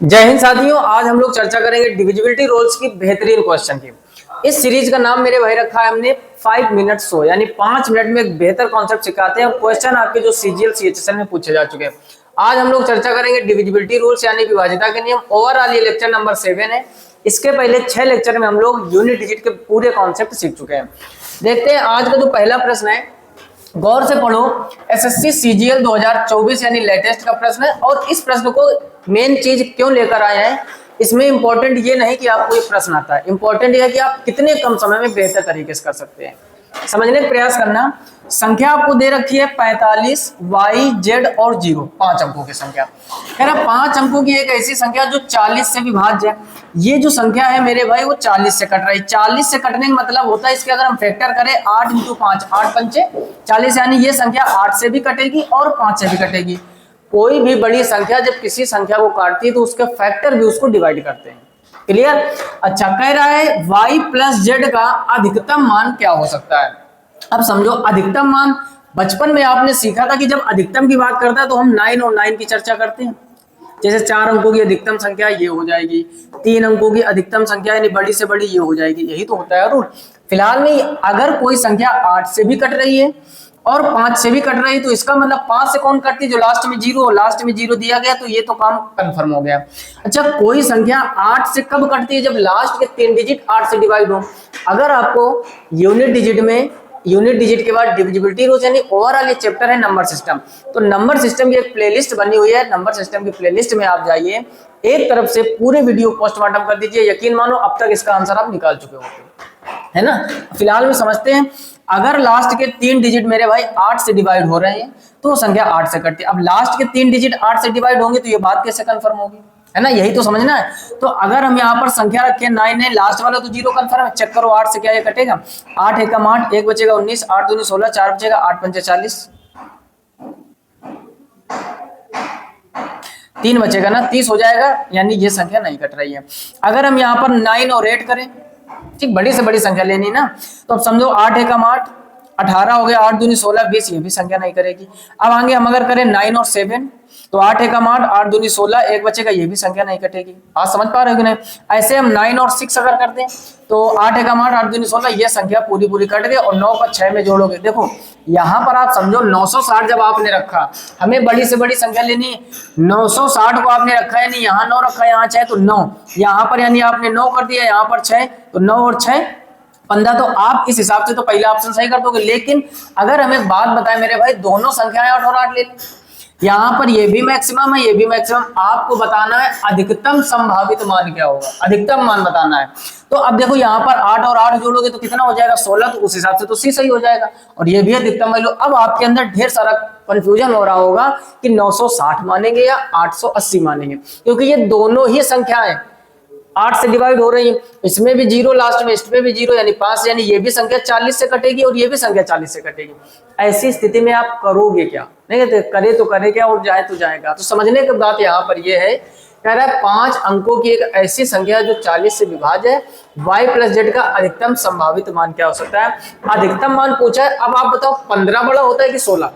जय हिंद साथियों, आज हम लोग चर्चा करेंगे डिविजिबिलिटी रूल्स की बेहतरीन क्वेश्चन की। इस सीरीज का नाम मेरे भाई रखा है हमने 5 मिनट शो, यानी 5 मिनट में एक बेहतर कॉन्सेप्ट सिखाते हैं। क्वेश्चन आपके जो सीजीएल सीएचएसएल में पूछे जा चुके हैं। आज हम लोग चर्चा करेंगे डिविजिबिलिटी रूल्स यानी विभाज्यता के नियम। ओवरऑल ये लेक्चर नंबर 7 है। इसके पहले 6 लेक्चर में हम लोग यूनिट डिजिट के पूरे कॉन्सेप्ट सीख चुके हैं। देखते हैं आज का जो पहला प्रश्न है, गौर से पढ़ो। एसएससी सीजीएल 2024 यानी लेटेस्ट का प्रश्न है और इस प्रश्न को मेन चीज क्यों लेकर आए हैं, इसमें इंपॉर्टेंट ये नहीं कि आपको ये प्रश्न आता है, इंपॉर्टेंट ये है कि आप कितने कम समय में बेहतर तरीके से कर सकते हैं। समझने का प्रयास करना। संख्या आपको दे रखी है 45, वाई, जेड और 0, 5 अंकों की संख्या। कह रहा 5 अंकों की एक ऐसी संख्या जो 40 से विभाज्य है। ये जो संख्या है मेरे भाई वो 40 से कट रही है। 40 से कटने का मतलब होता है, इसके अगर हम फैक्टर करें 8 × 5, 8 पंचे 40, यानी ये संख्या 8 से भी कटेगी और 5 से भी कटेगी। कोई भी बड़ी संख्या जब किसी संख्या को काटती है तो उसके फैक्टर भी उसको डिवाइड करते हैं। क्लियर? अच्छा, कह रहा है y प्लस जेड का अधिकतम मान क्या हो सकता है। अब समझो, अधिकतम मान बचपन में आपने सीखा था कि जब अधिकतम की बात करता है तो हम 9 और 9 की चर्चा करते हैं। जैसे 4 अंकों की अधिकतम संख्या ये हो जाएगी, 3 अंकों की अधिकतम संख्या यानी बड़ी से बड़ी ये हो जाएगी। यही तो होता है रूल। फिलहाल में अगर कोई संख्या 8 से भी कट रही है और 5 से भी कट रही है तो इसका मतलब 5 से कौन कटती है, जो लास्ट में 0, लास्ट में 0 दिया गया तो ये तो काम कंफर्म हो गया। अच्छा, कोई संख्या 8 से कब कटती है, जब लास्ट के 3 डिजिट 8 से डिवाइड हो। अगर आपको यूनिट डिजिट के बाद डिविजिबिलिटी रूल्स यानी ओवरऑल ये चैप्टर है नंबर सिस्टम, तो नंबर सिस्टम की एक प्लेलिस्ट बनी हुई है। नंबर सिस्टम की प्लेलिस्ट में आप जाइए, एक तरफ से पूरे वीडियो पोस्टमार्टम कर दीजिए। यकीन मानो अब तक इसका आंसर आप निकाल चुके होंगे, है ना। फिलहाल में समझते हैं, अगर लास्ट के 3 डिजिट मेरे भाई 8 से डिवाइड हो रहे हैं तो वो संख्या 8 से कटती है। अब लास्ट के 3 डिजिट 8 से डिवाइड होंगे तो ये बात कैसे कंफर्म होगी, है ना। यही तो समझना है। तो अगर हम यहाँ पर संख्या रखें 9 है, लास्ट वाला तो 0 कंफर्म है। चेक करो 8 से क्या ये कटेगा, 8 एकम 8, 1 बचेगा 19, 8 दूनी 16, 4 बचेगा, 8 पंचे 40, 3 बचेगा ना, 30 हो जाएगा। यानी ये संख्या नहीं कट रही है। अगर हम यहाँ पर 9 और 8 करें, ठीक, बड़ी से बड़ी संख्या लेनी ना, तो अब समझो 8 एकम 8, 18 हो गया, 8 दूनी 16, 20, ये भी संख्या नहीं करेगी। अब आगे हम अगर करें 9 और 7 तो 8 एकम 8, 8 दूनी 16, 1 बचेगा, ये भी संख्या नहीं कटेगी। आज समझ पा रहे हो कि नहीं। ऐसे हम 9 और 6 अगर करते हैं तो 8 एकम 8, 8 दूनी 16, ये संख्या पूरी पूरी कट गई और 9 को 6 में जोड़ोगे। देखो यहाँ पर आप समझो 960 जब आपने रखा, हमें बड़ी से बड़ी संख्या लेनी है। 960 को आपने रखा है, नहीं यहाँ 9 रखा है, यहाँ 6 तो 9 यहाँ पर, यानी आपने 9 कर दिया, यहाँ पर 6 तो 9 और 6 15। तो आप इस हिसाब से तो पहला ऑप्शन सही कर दोगे। लेकिन अगर हमें एक बात बताए मेरे भाई, दोनों संख्याएं 8 और 8 ले लें, यहाँ पर ये भी मैक्सिमम है, ये भी मैक्सिमम। आपको बताना है अधिकतम संभावित मान क्या होगा, अधिकतम मान बताना है। तो अब देखो यहाँ पर 8 और 8 जोड़ोगे तो कितना हो जाएगा, 16, तो उस हिसाब से तो सी सही हो जाएगा और ये भी अधिकतम वैल्यू। अब आपके अंदर ढेर सारा कंफ्यूजन हो रहा होगा कि 960 मानेंगे या 880 मानेंगे, क्योंकि ये दोनों ही संख्याएं 8 से डिवाइड हो रही है। इसमें भी 0 लास्ट में, इसमें भी 0 यानी 5, यानी ये भी संख्या 40 से कटेगी और ये भी संख्या 40 से कटेगी। ऐसी स्थिति में आप करोगे क्या, नहीं तो करे तो करे क्या और जाए तो जाएगा। तो समझने की बात यहाँ पर ये है, कह रहा है 5 अंकों की एक ऐसी संख्या जो 40 से विभाज्य है। y प्लस जेड का अधिकतम संभावित मान क्या हो सकता है। अधिकतम मान पूछा है। अब आप बताओ 15 बड़ा होता है कि 16,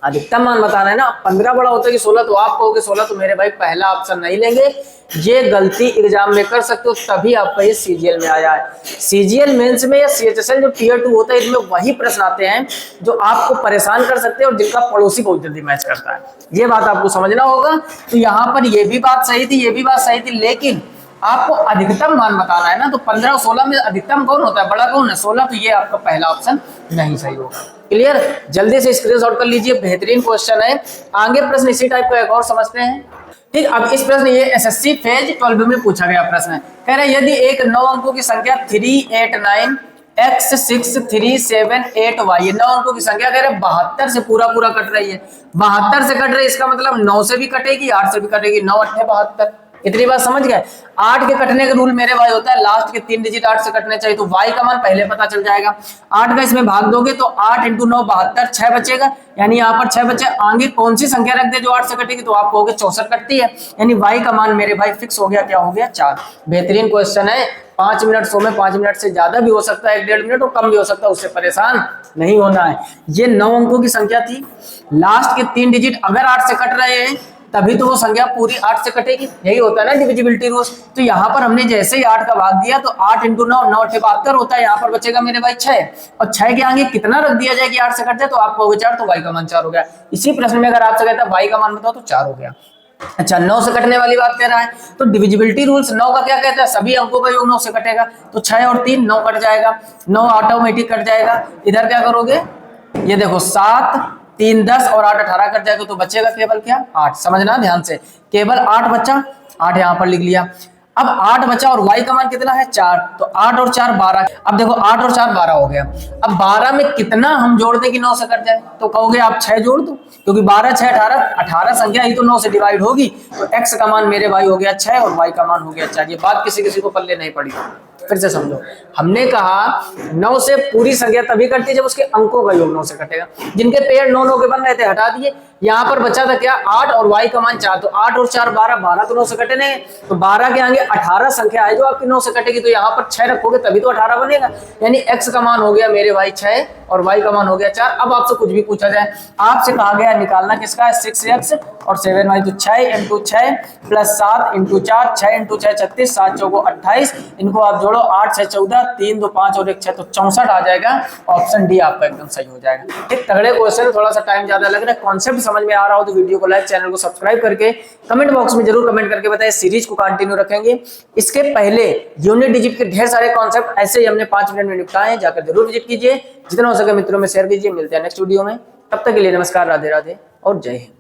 अधिकतम मान बताना है ना। 15 बड़ा होता है कि 16, तो आप कहोगे 16, तो मेरे भाई पहला ऑप्शन नहीं लेंगे। ये गलती एग्जाम में कर सकते हो, तभी आपका ये सीजीएल में आया है। सीजीएल मेंस में या सीएचएसएल जो टियर 2 होता है, इसमें वही प्रश्न आते हैं जो आपको परेशान कर सकते हैं और जिनका पड़ोसी बहुत जल्दी मैच करता है। ये बात आपको समझना होगा। तो यहाँ पर ये भी बात सही थी, ये भी बात सही थी, लेकिन आपको अधिकतम मान बताना है ना। तो 15 और 16 में अधिकतम कौन होता है, बड़ा कौन है, 16, तो ये आपका पहला ऑप्शन नहीं सही होगा। क्लियर? जल्दी से स्क्रीनशॉट कर लीजिए, बेहतरीन क्वेश्चन है। आगे प्रश्न इसी टाइप का एक और समझते हैं। ठीक, अब इस प्रश्न ये एसएससी फेज 12 में पूछा गया प्रश्न है। कह रहे यदि एक 9 अंकों की संख्या 389 x 6378y, ये 9 अंकों की संख्या कह रहे 72 से पूरा पूरा कट रही है। 72 से कट रही है, इसका मतलब 9 से भी कटेगी, 8 से भी कटेगी। 9 8 72, इतनी बात समझ गए। 8 के कटने का रूल मेरे भाई होता है लास्ट के 3 डिजिट 8 से कटने चाहिए, तो y का मान पहले पता चल जाएगा। 8 का इसमें भाग दोगे तो 8 × 9 72, 6 बचेगा, यानी यहाँ पर 6 बचे। आगे कौन सी संख्या रख दे जो 8 से कटेगी, तो आप कहोगे 64 कटती है, यानी y का मान मेरे भाई फिक्स हो गया। क्या हो गया, 4। बेहतरीन क्वेश्चन है। 5 मिनट 100 में 5 मिनट से ज्यादा भी हो सकता है, 1.5 मिनट और कम भी हो सकता है, उससे परेशान नहीं होना है। ये 9 अंकों की संख्या थी, लास्ट के 3 डिजिट अगर 8 से कट रहे हैं तभी तो वो संख्या पूरी 8 से कटेगी। यही होता है ना डिविजिबिलिटी रूल्स। तो यहाँ पर हमने जैसे ही 8 का भाग दिया तो 8 × 9 9 × 72 होता है। यहाँ पर बचेगा मेरे भाई 6, और 6 के आगे कितना रख दिया जाए कि 8 से कट जाए, तो आप कहोगे 4, तो y का मान 4 हो गया। इसी प्रश्न में अगर आपसे कहता है y का मान बताओ तो 4 हो गया। अच्छा, 9 से कटने वाली बात कह रहा है, तो डिविजिबिलिटी रूल्स 9 का क्या कहता है, सभी अंकों का योग 9 से कटेगा। तो 6 और 3 9 कट जाएगा, 9 ऑटोमेटिक कट जाएगा। इधर क्या करोगे, ये देखो 7 3 10 और 8 18 कट जाएगा, तो बचेगा केवल क्या 8। समझना ध्यान से, केवल 8 बचा, 8 यहाँ पर लिख लिया। अब 8 बचा और y का मान कितना है 4, तो 8 और 4 12। अब देखो 8 और 4 12 हो गया। अब 12 में कितना हम जोड़ दें कि 9 से कट जाए, तो कहोगे आप 6 जोड़ दो, क्योंकि 12 6 18, 18 संख्या ही तो 9 से डिवाइड होगी। तो x का मान मेरे भाई हो गया 6 और y का मान हो गया 4। ये बात किसी किसी को पल्ले नहीं पड़ी। फिर से समझो, हमने कहा 9 से पूरी संख्या तभी कटती है जब उसके अंकों का योग 9 से कटेगा। जिनके पेड़ 9 9 के बन रहे थे हटा दिए, यहाँ पर बचा था क्या 8 और y का मान 4, तो 8 और 4 12, 12 तो 9 से कटे नहीं, तो 12 के आगे 18 संख्या है जो आपकी 9 से कटेगी, तो यहाँ पर 6 रखोगे तभी तो 18 बनेगा। यानी x का मान हो गया मेरे भाई 6 और y का मान हो गया 4। अब आपसे कुछ भी पूछा जाए, आपसे कहा गया निकालना किसका है 6x और 7y, तो 6 × 6 प्लस 7 × 4, 6 × 6 36, 7 चौको 28, इनको आप जोड़ो 8 6 14, 3 2 5 और 1 6, तो 64 आ जाएगा। ऑप्शन डी आपका एकदम सही हो जाएगा। एक तगड़े क्वेश्चन, थोड़ा सा टाइम ज्यादा लग रहा है, कॉन्सेप्ट समझ में आ रहा हो तो वीडियो को लाइक, चैनल को सब्सक्राइब करके कमेंट बॉक्स में जरूर कमेंट करके बताएं। सीरीज को कंटिन्यू रखेंगे। इसके पहले यूनिट डिजिट के ढेर सारे कॉन्सेप्ट ऐसे ही हमने 5 मिनट में निपटाए हैं, जाकर जरूर विजिट कीजिए, जितना हो सके मित्रों में शेयर कीजिए। मिलते हैं नेक्स्ट वीडियो में, तब तक के लिए नमस्कार, राधे राधे और जय हिंद।